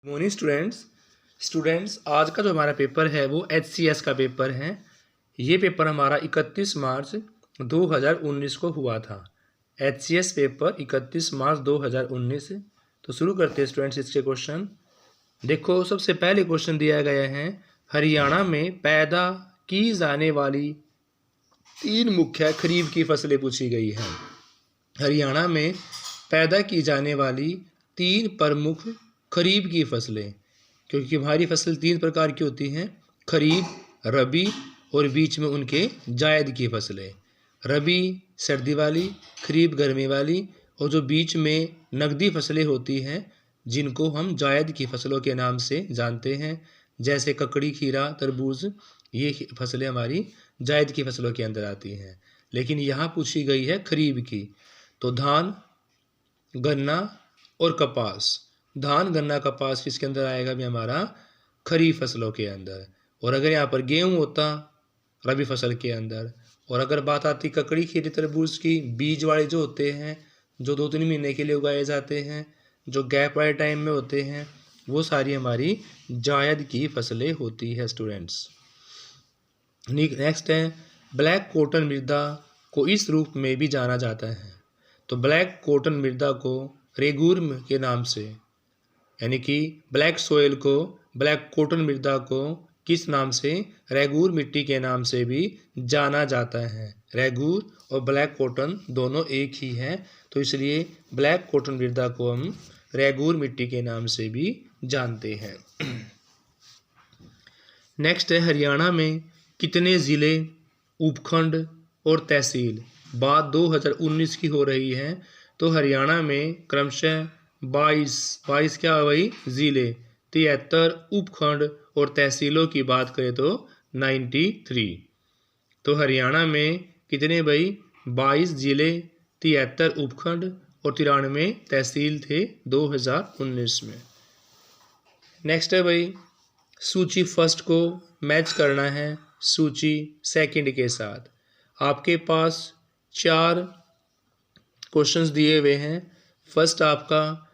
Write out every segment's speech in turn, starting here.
Morning students आज का जो हमारा पेपर है वो HCS का पेपर है। ये पेपर हमारा 31 मार्च 2019 को हुआ था। HCS पेपर 31 मार्च 2019। तो शुरू करते हैं स्टूडेंट्स इसके क्वेश्चन। देखो सबसे पहले क्वेश्चन दिया गया है, हरियाणा में पैदा की जाने वाली 3 मुख्य खरीफ की फसलें पूछी गई हैं। हरियाणा में पैदा की जाने वाली 3 प्रमुख खरीफ की फसलें, क्योंकि हमारी फसल 3 प्रकार की होती हैं, खरीफ, रबी और बीच में उनके जायद की फसलें। रबी सर्दी वाली, खरीफ गर्मी वाली और जो बीच में नकदी फसलें होती हैं जिनको हम जायद की फसलों के नाम से जानते हैं, जैसे ककड़ी, खीरा, तरबूज, ये फसलें हमारी जायद की फसलों के अंदर आती हैं। लेकिन यहाँ पूछी गई है खरीफ की, तो धान, गन्ना और कपास। धान, गन्ना, कपास किसके अंदर आएगा भी हमारा खरीफ फसलों के अंदर। और अगर यहाँ पर गेहूँ होता रबी फसल के अंदर। और अगर बात आती ककड़ी, खीरी, तरबूज की, बीज वाले जो होते हैं जो 2-3 महीने के लिए उगाए जाते हैं, जो गैप वाले टाइम में होते हैं, वो सारी हमारी जायद की फसलें होती है स्टूडेंट्स। नेक्स्ट है, ब्लैक कॉटन मृदा को इस रूप में भी जाना जाता है। तो ब्लैक कॉटन मृदा को रेगूर के नाम से, यानी कि ब्लैक सोयल को, ब्लैक कॉटन मृदा को किस नाम से, रेगूर मिट्टी के नाम से भी जाना जाता है। रेगूर और ब्लैक कॉटन दोनों एक ही हैं, तो इसलिए ब्लैक कॉटन मृदा को हम रेगूर मिट्टी के नाम से भी जानते हैं। नेक्स्ट है, हरियाणा में कितने ज़िले, उपखंड और तहसील, बात 2019 की हो रही है। तो हरियाणा में क्रमशः 22 क्या भाई ज़िले, 73 उपखंड और तहसीलों की बात करें तो 93। तो हरियाणा में कितने भाई, 22 ज़िले, 73 उपखंड और 93 तहसील थे 2019 में। नेक्स्ट है भाई, सूची फर्स्ट को मैच करना है सूची सेकंड के साथ। आपके पास 4 क्वेश्चंस दिए हुए हैं। फर्स्ट आपका,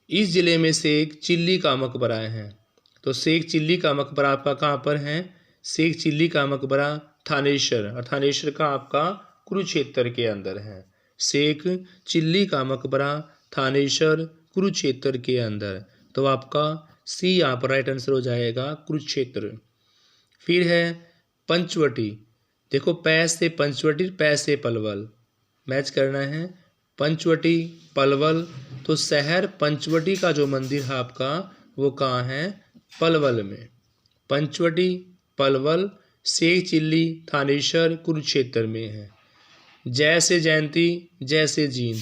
इस ज़िले में से एक चिल्ली का मकबरा है। तो शेख चिल्ली का मकबरा आपका कहाँ पर है, शेख चिल्ली का मकबरा थानेश्वर, और थानेश्वर का आपका कुरुक्षेत्र के अंदर है। शेख चिल्ली का मकबरा थानेश्वर कुरुक्षेत्र के अंदर। तो आपका सी यहाँ पर राइट आंसर हो जाएगा, कुरुक्षेत्र। फिर है पंचवटी। देखो पै से पंचवटी, पै से पलवल, मैच करना है पंचवटी, पलवल। तो शहर पंचवटी का जो मंदिर है आपका वो कहाँ है, पलवल में। पंचवटी, पलवल, शेख चिल्ली, थानेश्वर कुरुक्षेत्र में है। जैसे जयंती, जैसे जींद,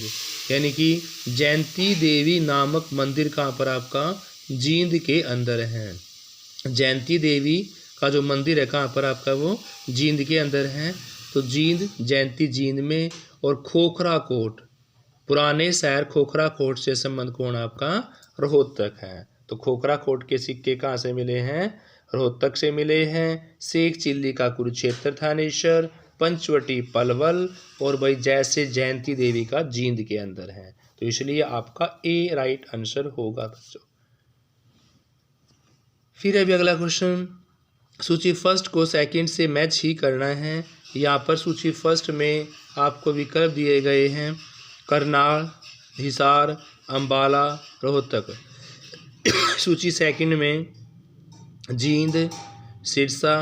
यानी कि जयंती देवी नामक मंदिर कहाँ पर आपका, जींद के अंदर है। जयंती देवी का जो मंदिर है कहाँ पर आपका, वो जींद के अंदर है। तो जींद, जयंती जींद में। और खोखरा कोट, पुराने शहर खोखरा कोट से संबंध कौन आपका, रोहतक है। तो खोखरा कोट के सिक्के कहाँ से मिले हैं, रोहतक से मिले हैं। शेख चिल्ली का कुरुक्षेत्र थानेश्वर, पंचवटी पलवल, और भाई जैसे जयंती देवी का जींद के अंदर है। तो इसलिए आपका ए राइट आंसर होगा बच्चों। फिर अभी अगला क्वेश्चन, सूची फर्स्ट को सेकंड से मैच ही करना है। यहाँ पर सूची फर्स्ट में आपको विकल्प दिए गए हैं, करनाल, हिसार, अंबाला, रोहतक। सूची सेकंड में जींद, सिरसा,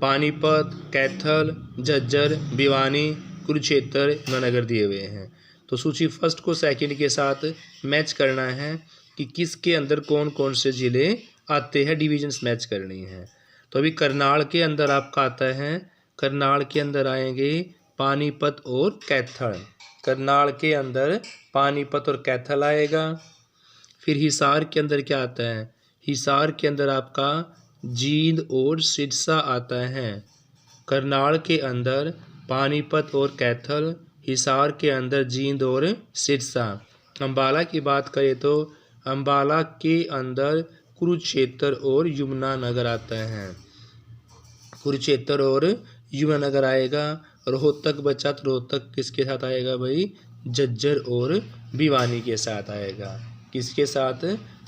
पानीपत, कैथल, झज्जर, भिवानी, कुरुक्षेत्र, यमुनानगर दिए हुए हैं। तो सूची फर्स्ट को सेकंड के साथ मैच करना है कि किसके अंदर कौन कौन से ज़िले आते हैं, डिविजन्स मैच करनी है। तो अभी करनाल के अंदर आपका आता है, करनाल के अंदर आएंगे पानीपत और कैथल। करनाल के अंदर पानीपत और कैथल आएगा। फिर हिसार के अंदर क्या आता है, हिसार के अंदर आपका जींद और सिरसा आता है। करनाल के अंदर पानीपत और कैथल, हिसार के अंदर जींद और सिरसा। अंबाला की बात करें तो अंबाला के अंदर कुरुक्षेत्र और यमुनानगर आता है। कुरुक्षेत्र और यमुनानगर आएगा। रोहतक बचा, तो रोहतक किसके साथ आएगा भाई, झज्जर और भिवानी के साथ आएगा। किसके साथ?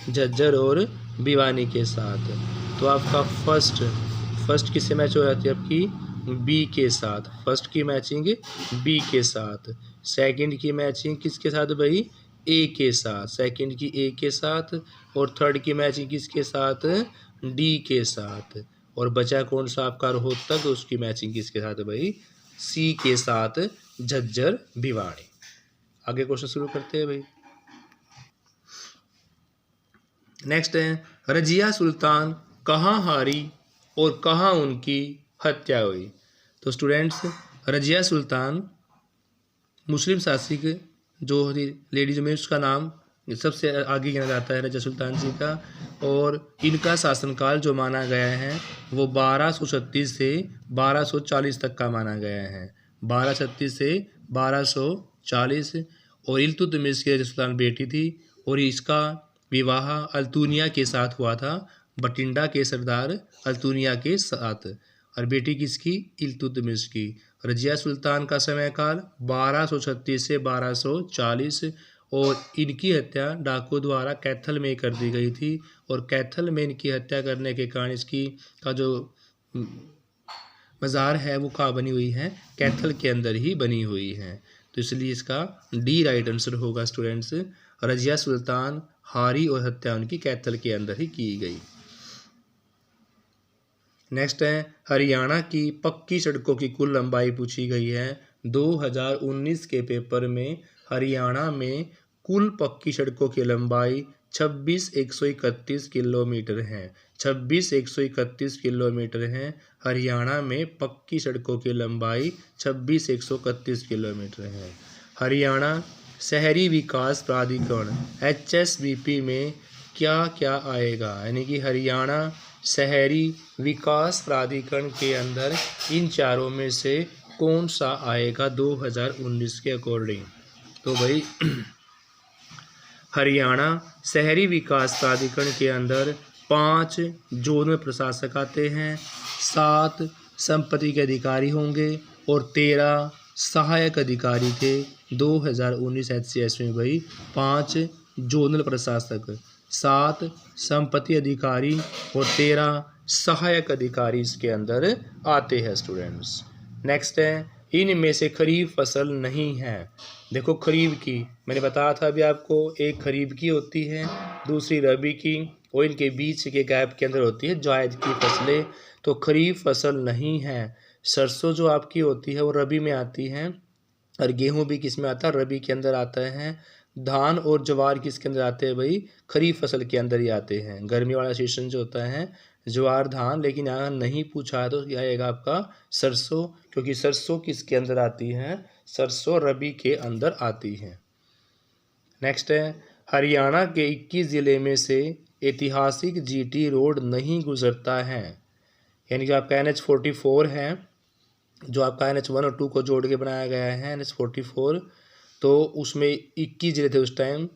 झज्जर और भिवानी के साथ। तो आपका फर्स्ट किससे मैच हो जाती है? आपकी बी के साथ। फर्स्ट की मैचिंग बी के साथ। सेकंड की मैचिंग किसके साथ भाई? ए के साथ। सेकंड की ए के साथ। और थर्ड की मैचिंग किसके साथ? डी के साथ। और बचा कौन सा आपका रोहतक? उसकी मैचिंग किसके साथ भाई? सी के साथ, झज्जर भिवानी। आगे क्वेश्चन शुरू करते हैं भाई। नेक्स्ट है, रजिया सुल्तान कहाँ हारी और कहाँ उनकी हत्या हुई? तो स्टूडेंट्स, रजिया सुल्तान मुस्लिम शासक जो लेडीज में उसका नाम सबसे आगे गिना जाता है रजिया सुल्तान जी का। और इनका शासनकाल जो माना गया है वो 1236 से 1240 तक का माना गया है। 1236 से 1240। और इल्तुतमिश की रजिया सुल्तान बेटी थी और इसका विवाह अल्तुनिया के साथ हुआ था, बठिंडा के सरदार अल्तुनिया के साथ। और बेटी किसकी? इल्तुतमिश की। रजिया सुल्तान का समयकाल 1236 से 1240। और इनकी हत्या डाकुओं द्वारा कैथल में कर दी गई थी। और कैथल में इनकी हत्या करने के कारण इसकी का जो मज़ार है वो कहाँ बनी हुई है? कैथल के अंदर ही बनी हुई है। तो इसलिए इसका डी राइट आंसर होगा स्टूडेंट्स। रजिया सुल्तान हारी और हत्या उनकी कैथल के अंदर ही की गई। नेक्स्ट है, हरियाणा की पक्की सड़कों की कुल लंबाई पूछी गई है। 2019 के पेपर में हरियाणा में कुल पक्की सड़कों की लंबाई 26,131 किलोमीटर है। 26,131 किलोमीटर है। हरियाणा में पक्की सड़कों की लंबाई 26,131 किलोमीटर है। हरियाणा शहरी विकास प्राधिकरण HSBP में क्या क्या आएगा? यानी कि हरियाणा शहरी विकास प्राधिकरण के अंदर इन चारों में से कौन सा आएगा 2019 के अकॉर्डिंग? तो भाई हरियाणा शहरी विकास प्राधिकरण के अंदर 5 जोन प्रशासक आते हैं, 7 संपत्ति के अधिकारी होंगे और 13 सहायक अधिकारी थे। 2019 HCS में भाई 5 जोनल प्रशासक, 7 संपत्ति अधिकारी और 13 सहायक अधिकारी इसके अंदर आते हैं स्टूडेंट्स। नेक्स्ट है, इनमें से खरीफ फसल नहीं है। देखो खरीफ की मैंने बताया था अभी आपको, एक खरीफ की होती है, दूसरी रबी की, और इनके बीच के गैप के अंदर होती है जायद की फसलें। तो खरीफ फसल नहीं है। सरसों जो आपकी होती है वो रबी में आती है, और गेहूं भी किस में आता है? रबी के अंदर आता है। धान और ज्वार किसके अंदर आते हैं भाई? खरीफ फसल के अंदर ही आते हैं। गर्मी वाला सीजन जो होता है ज्वार धान, लेकिन यहाँ नहीं पूछा है तो क्या आएगा आपका? सरसों, क्योंकि सरसों किसके अंदर आती है? सरसों रबी के अंदर आती है। नेक्स्ट है, हरियाणा के 21 ज़िले में से ऐतिहासिक GT रोड नहीं गुजरता है। यानी कि आपका NH44 है, जो आपका NH1 और 2 को जोड़ के बनाया गया है NH44। तो उसमें 21 ज़िले थे उस टाइम,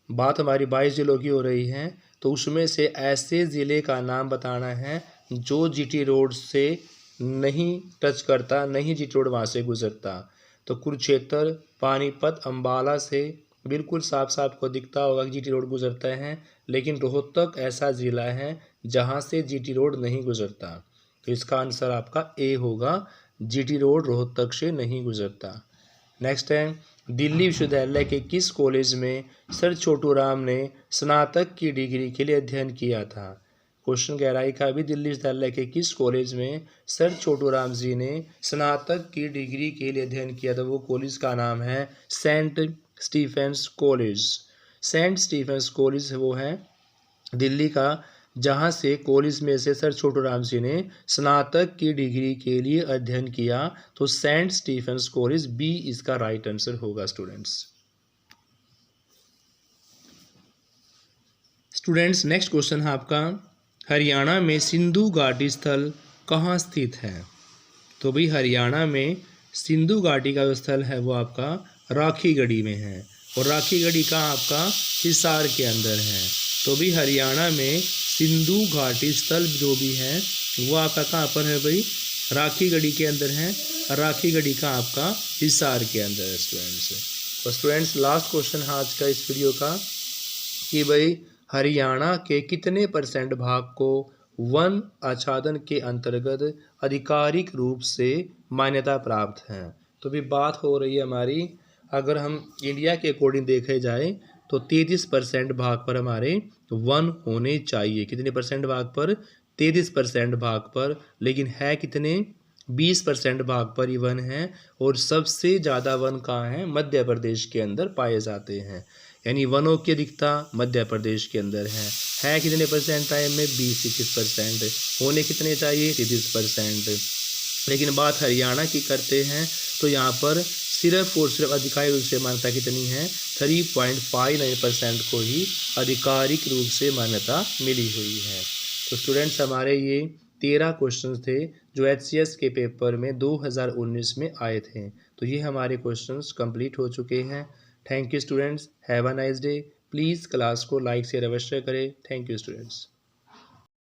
बात हमारी 22 ज़िलों की हो रही है। तो उसमें से ऐसे ज़िले का नाम बताना है जो GT रोड से नहीं टच करता, नहीं GT रोड वहाँ से गुजरता। तो कुरुक्षेत्र, पानीपत, अम्बाला से बिल्कुल साफ साफ को दिखता होगा कि GT रोड गुजरता है, लेकिन रोहतक ऐसा ज़िला है जहाँ से GT रोड नहीं गुजरता। तो इसका आंसर आपका ए होगा, GT रोड रोहतक से नहीं गुजरता। नेक्स्ट है, दिल्ली विश्वविद्यालय के किस कॉलेज में सर छोटू राम ने स्नातक की डिग्री के लिए अध्ययन किया था? क्वेश्चन गहराई का भी, दिल्ली विश्वविद्यालय के किस कॉलेज में सर छोटू राम जी ने स्नातक की डिग्री के लिए अध्ययन किया था? वो कॉलेज का नाम है saint Stephen's college. Saint Stephen's college वो है दिल्ली का, जहाँ से कॉलेज में से सर छोटू राम जी ने स्नातक की डिग्री के लिए अध्ययन किया। तो सेंट स्टीफेंस कॉलेज बी इसका राइट आंसर होगा स्टूडेंट्स। नेक्स्ट क्वेश्चन है आपका, हरियाणा में सिंधु घाटी स्थल कहाँ स्थित है? तो भाई हरियाणा में सिंधु घाटी का जो स्थल है वो आपका राखीगढ़ी में है, और राखीगढ़ी का आपका हिसार के अंदर है। तो भी हरियाणा में सिंधु घाटी स्थल जो भी है वो आपका कहाँ पर है भाई? राखीगढ़ी के अंदर है। राखीगढ़ी का आपका हिसार के अंदर है स्टूडेंट्स। तो स्टूडेंट्स लास्ट क्वेश्चन है आज का इस वीडियो का, कि भाई हरियाणा के कितने % भाग को वन आच्छादन के अंतर्गत आधिकारिक रूप से मान्यता प्राप्त है। तो भी बात हो रही है हमारी, अगर हम इंडिया के अकॉर्डिंग देखे जाए तो 33% भाग पर हमारे वन होने चाहिए। कितने % भाग पर? 33% भाग पर। लेकिन है कितने? 20% भाग पर ही वन है। और सबसे ज़्यादा वन कहाँ है? मध्य प्रदेश के अंदर पाए जाते हैं। यानी वनों की अधिकता मध्य प्रदेश के अंदर है कितने % टाइम में? 20-21%। होने कितने चाहिए? 33%। लेकिन बात हरियाणा की करते हैं तो यहाँ पर सिर्फ और सिर्फ आधिकारिक रूप से मान्यता कितनी है? 3.59% को ही आधिकारिक रूप से मान्यता मिली हुई है। तो स्टूडेंट्स हमारे ये 13 क्वेश्चंस थे जो HCS के पेपर में 2019 में आए थे। तो ये हमारे क्वेश्चंस कंप्लीट हो चुके हैं। Thank you students, have a nice day. Please class को लाइक शेयर अवश्य करें। Thank you students.